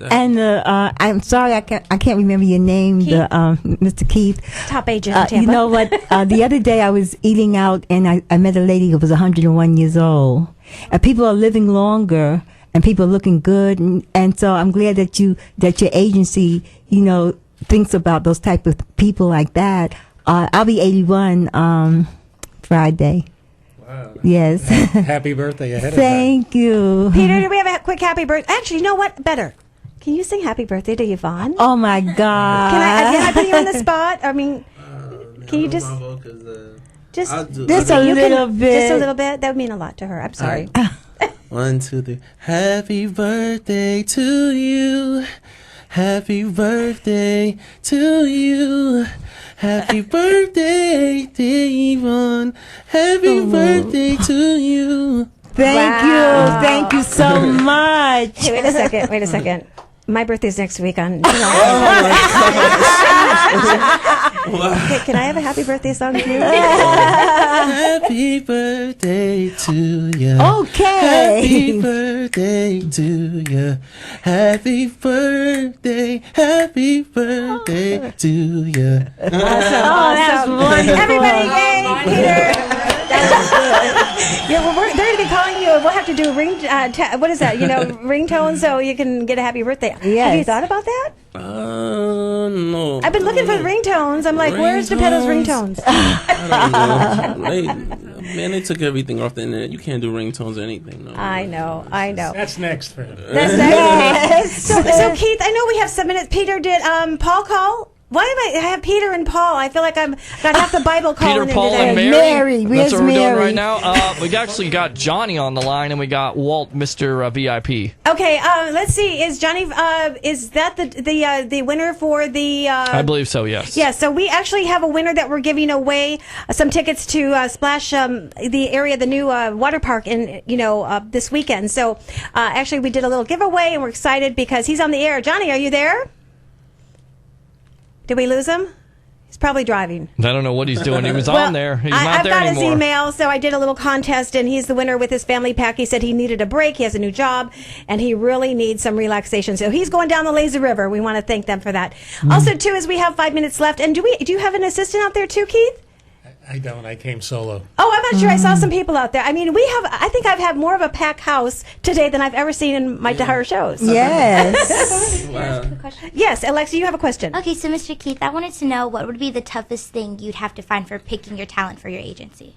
that. And I'm sorry, I can't remember your name, Mr. Keith. Top agent in Tampa. You know what? The other day I was eating out, and I met a lady who was 101 years old. And people are living longer, and people are looking good, and so I'm glad that your agency, thinks about those type of people like that. I'll be 81 Friday. Wow. Yes. Happy birthday ahead of time. Thank you. Peter, do we have a quick happy birthday? Actually, you know what? Better. Can you sing Happy Birthday to Yvonne? Oh my God! Can I put you on the spot? I mean, can you just just I'll do- Just I'll a do- little bit. Just a little bit. That would mean a lot to her. I'm sorry. 1, 2, 3. Happy birthday to you. Happy birthday to you. Happy birthday, dear Yvonne. Happy birthday to you. Thank you so much. Hey, wait a second. My birthday's next week on Oh Okay, can I have a happy birthday song too? Happy birthday to you. Okay. Happy birthday to you. Happy birthday to you. That's wonderful. Everybody, yay, Peter. Yeah, well, they're going to be calling you. We'll have to do what is that? Ringtone, so you can get a happy birthday. Yes. Have you thought about that? No. I've been looking for the ringtones. I'm like, where's Geppetto's ringtones? I don't know. They took everything off the internet. You can't do ringtones or anything. No. I know. That's next for him. That's next. So Keith, I know we have some minutes. Peter, did Paul call? Why am I have Peter and Paul? I feel like I've got half the Bible calling Peter, Paul, today. and Mary. Mary, That's where's what we're doing Mary? right now. We actually got Johnny on the line, and we got Walt, Mr. VIP. Okay, let's see. Is Johnny? Is that the winner for the? I believe so. Yes. Yeah, so we actually have a winner that we're giving away some tickets to Splash, the area, the new water park in this weekend. So actually, we did a little giveaway, and we're excited because he's on the air. Johnny, are you there? Did we lose him? He's probably driving. I don't know what he's doing. He was on there. He's not I've there got anymore. his email, so I did a little contest, and he's the winner with his family pack. He said he needed a break. He has a new job, and he really needs some relaxation. So he's going down the lazy river. We want to thank them for that. Also, too, as we have 5 minutes left, and do you have an assistant out there too, Keith? I don't. I came solo. Oh, I'm not sure. I saw some people out there. I mean, I think I've had more of a packed house today than I've ever seen in my entire shows. Yes. Yes, Alexa, you have a question. Okay, so Mr. Keith, I wanted to know what would be the toughest thing you'd have to find for picking your talent for your agency?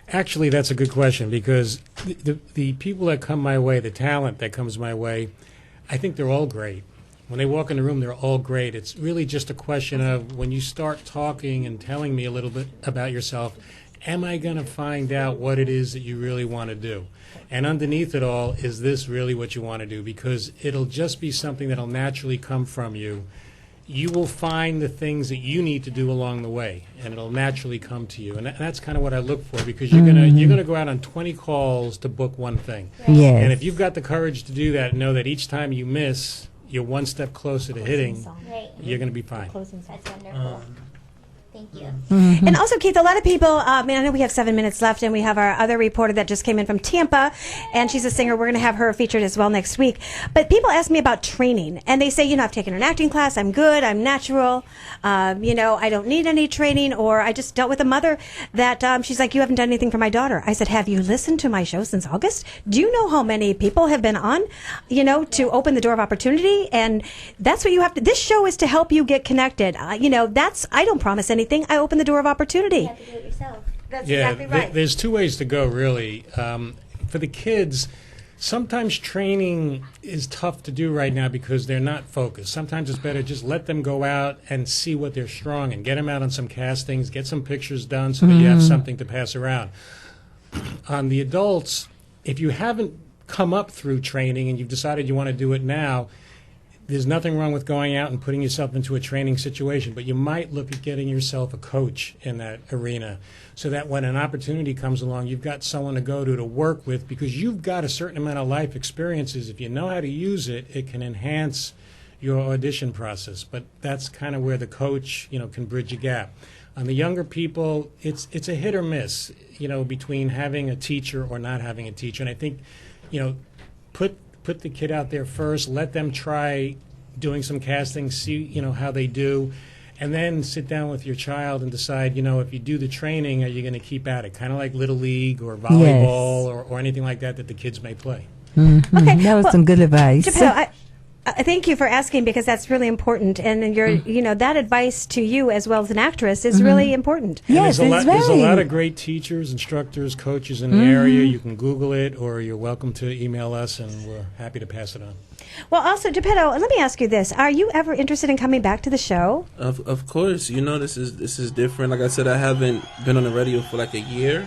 Actually, that's a good question because the people that come my way, the talent that comes my way, I think they're all great. When they walk in the room, they're all great. It's really just a question of when you start talking and telling me a little bit about yourself, am I going to find out what it is that you really want to do? And underneath it all, is this really what you want to do? Because it'll just be something that'll naturally come from you. You will find the things that you need to do along the way, and it'll naturally come to you. And that's kind of what I look for, because you're gonna go out on 20 calls to book one thing. Yes. And if you've got the courage to do that and know that each time you miss, you're one step closer to hitting, you're going to be fine. That's wonderful. Thank you. And also, Keith, a lot of people, I know we have 7 minutes left, and we have our other reporter that just came in from Tampa, and she's a singer. We're going to have her featured as well next week. But people ask me about training, and they say, I've taken an acting class, I'm good, I'm natural, I don't need any training, or I just dealt with a mother that she's like, you haven't done anything for my daughter. I said, have you listened to my show since August? Do you know how many people have been on, to open the door of opportunity? And that's what you have to, this show is to help you get connected. I don't promise anything. I open the door of opportunity. You have to do it yourself. That's Yeah, exactly right. there's two ways to go, really. For the kids, sometimes training is tough to do right now because they're not focused. Sometimes it's better just let them go out and see what they're strong in. Get them out on some castings, get some pictures done so that you have something to pass around. On the adults, if you haven't come up through training and you've decided you want to do it now, there's nothing wrong with going out and putting yourself into a training situation, but you might look at getting yourself a coach in that arena so that when an opportunity comes along, you've got someone to go to work with, because you've got a certain amount of life experiences. If you know how to use it, it can enhance your audition process. But that's kind of where the coach, can bridge a gap. On the younger people, it's a hit or miss, between having a teacher or not having a teacher. And I think, put the kid out there first, let them try doing some casting, see, how they do, and then sit down with your child and decide, if you do the training, are you going to keep at it? Kind of like Little League or volleyball or anything like that the kids may play. Okay, that was some good advice. Geppetto, Thank you for asking, because that's really important, and that advice to you as well as an actress is really important. And Yes, there's a lot very. of great teachers, instructors, coaches in the area. You can Google it, or you're welcome to email us, and we're happy to pass it on. Well, also, Geppetto, let me ask you this: are you ever interested in coming back to the show? Of course, this is different. Like I said, I haven't been on the radio for like a year,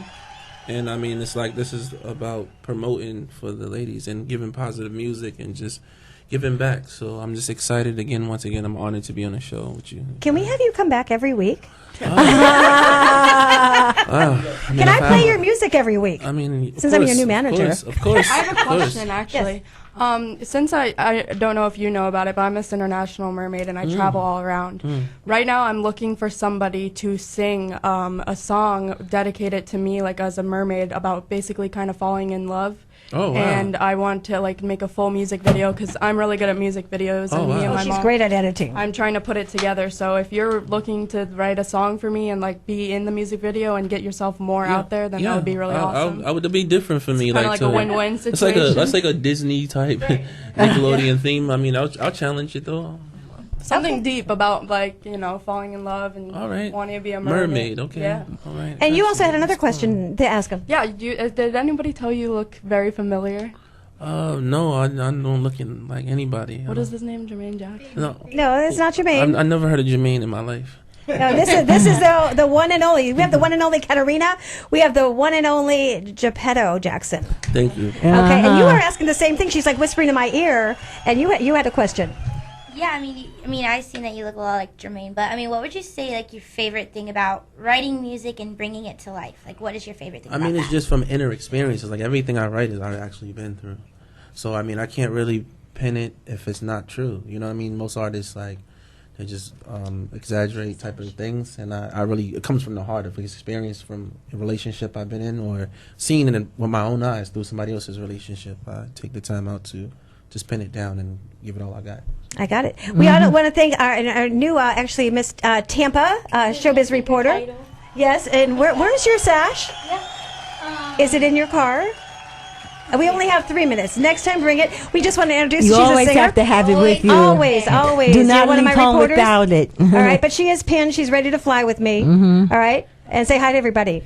and I mean, it's like this is about promoting for the ladies and giving positive music and just giving back. So I'm just excited again. Once again, I'm honored to be on the show with you. Can we have you come back every week? Can I play your music every week? I mean, since I'm your new manager. Of course. I have a question, actually. Since I don't know if you know about it, but I'm Miss International Mermaid and I travel all around. Right now, I'm looking for somebody to sing a song dedicated to me, like as a mermaid, about basically kind of falling in love. Oh, wow. And I want to make a full music video because I'm really good at music videos. Oh, and me and wow. my She's mom, great at editing. I'm trying to put it together. So if you're looking to write a song for me and be in the music video and get yourself more out there, then that would be really awesome. I would be different for me. It's like a win-win situation. That's like a Disney type Nickelodeon theme. I mean, I'll challenge it though. Something deep about falling in love and wanting to be a mermaid. Okay. Yeah. All right. And you also had another question to ask him. Yeah. Did anybody tell you look very familiar? No, I don't look like anybody. What is his name? Jermaine Jackson? No, it's not Jermaine. I never heard of Jermaine in my life. No, this is the one and only. We have the one and only Katarina. We have the one and only Geppetto Jackson. Thank you. Okay, and you were asking the same thing. She's like whispering in my ear, and you had a question. Yeah, I mean, I've seen that you look a lot like Jermaine, but I mean, what would you say your favorite thing about writing music and bringing it to life? What is your favorite thing? I mean, it's just from inner experiences. Everything I write is I've actually been through. So I mean, I can't really pin it if it's not true. You know what I mean? Most artists they just exaggerate type of things, and I really, it comes from the heart of experience from a relationship I've been in or seeing it with my own eyes through somebody else's relationship. I take the time out to just pin it down and give it all I got. I got it. We want to thank our new, Miss Tampa showbiz reporter. Yes, and where's your sash? Is it in your car? We only have 3 minutes. Next time, bring it. We just want to introduce you. You She's always a singer. have to have it with you. Always. Do not You're one of leave my home reporters. without it. All right, but she is pinned. She's ready to fly with me. All right, and say hi to everybody.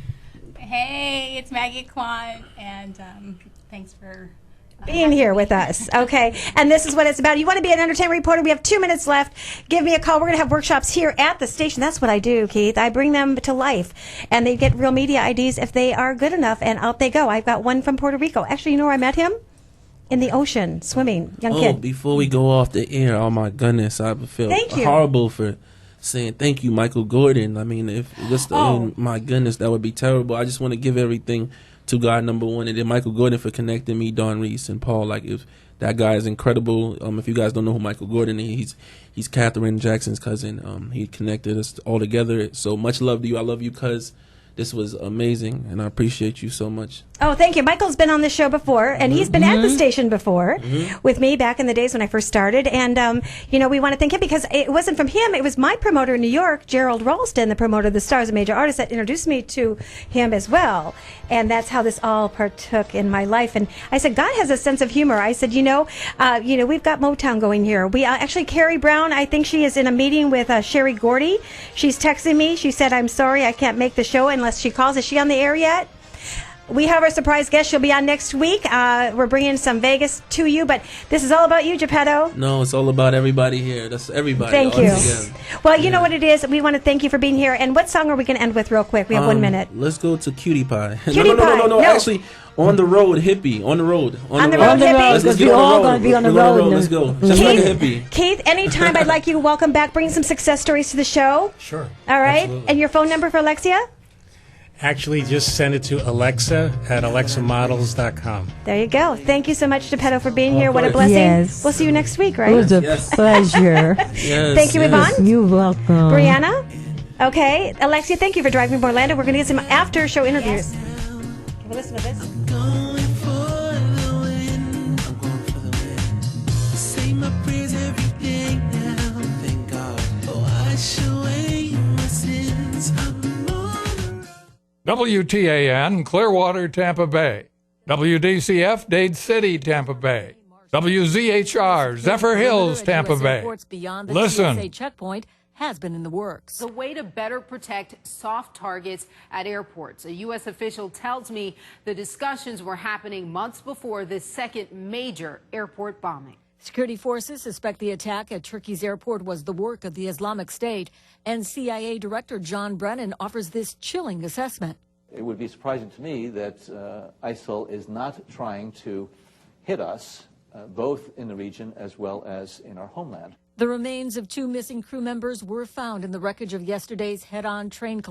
Hey, it's Maggie Kwan, and thanks for Being here with us. Okay, and this is what it's about. You want to be an entertainment reporter? We have 2 minutes left. Give me a call. We're going to have workshops here at the station. That's what I do, Keith. I bring them to life, and they get real media IDs if they are good enough, and out they go. I've got one from Puerto Rico. Actually, you know where I met him? In the ocean, swimming. Young kid. Before we go off the air, oh my goodness, I feel Thank you. horrible for saying thank you, Michael Gordon. I mean, if just my goodness, that would be terrible. I just want to give everything to God, number one, and then Michael Gordon for connecting me, Dawn Reese and Paul. If that guy is incredible. If you guys don't know who Michael Gordon is, he's Katherine Jackson's cousin. He connected us all together. So much love to you. I love you, cuz. This was amazing, and I appreciate you so much. Oh, thank you. Michael's been on this show before, and he's been at the station before with me back in the days when I first started. And, we want to thank him because it wasn't from him. It was my promoter in New York, Gerald Ralston, the promoter of the Stars, a major artist, that introduced me to him as well. And that's how this all partook in my life. And I said, God has a sense of humor. I said, we've got Motown going here. We actually, Carrie Brown, I think she is in a meeting with Sherry Gordy. She's texting me. She said, I'm sorry, I can't make the show unless she calls. Is she on the air yet? We have our surprise guest. She'll be on next week. We're bringing some Vegas to you, but this is all about you, Geppetto. No, it's all about everybody here. That's everybody. Thank you. Together. Well, you know what it is. We want to thank you for being here. And what song are we going to end with real quick? We have 1 minute. Let's go to Cutie Pie. Cutie Pie. No. Actually, On the Road, Hippie. On the Road. On the road, hippie. Let's get on the road. Be on the road. Let's go. Just like a hippie. Keith, anytime I'd like you to welcome back. Bring some success stories to the show. Sure. All right. Absolutely. And your phone number for Alexia? Actually, just send it to Alexa at alexamodels.com. There you go. Thank you so much, Geppetto, for being here. What a blessing. Yes. We'll see you next week, right? It was a pleasure. Thank you, Yvonne. You're welcome. Brianna? Okay. Alexia, thank you for driving me to Orlando. We're going to get some after-show interviews. Can we listen to this? Say my prayers every day now. Thank God. Wash away my sins. WTAN, Clearwater, Tampa Bay. WDCF, Dade City, Tampa Bay. WZHR, Zephyr Hills, Tampa Bay. Beyond the Listen. TSA checkpoint has been in the works. The way to better protect soft targets at airports. A U.S. official tells me the discussions were happening months before this second major airport bombing. Security forces suspect the attack at Turkey's airport was the work of the Islamic State, and CIA Director John Brennan offers this chilling assessment. It would be surprising to me that ISIL is not trying to hit us, both in the region as well as in our homeland. The remains of 2 missing crew members were found in the wreckage of yesterday's head-on train collision.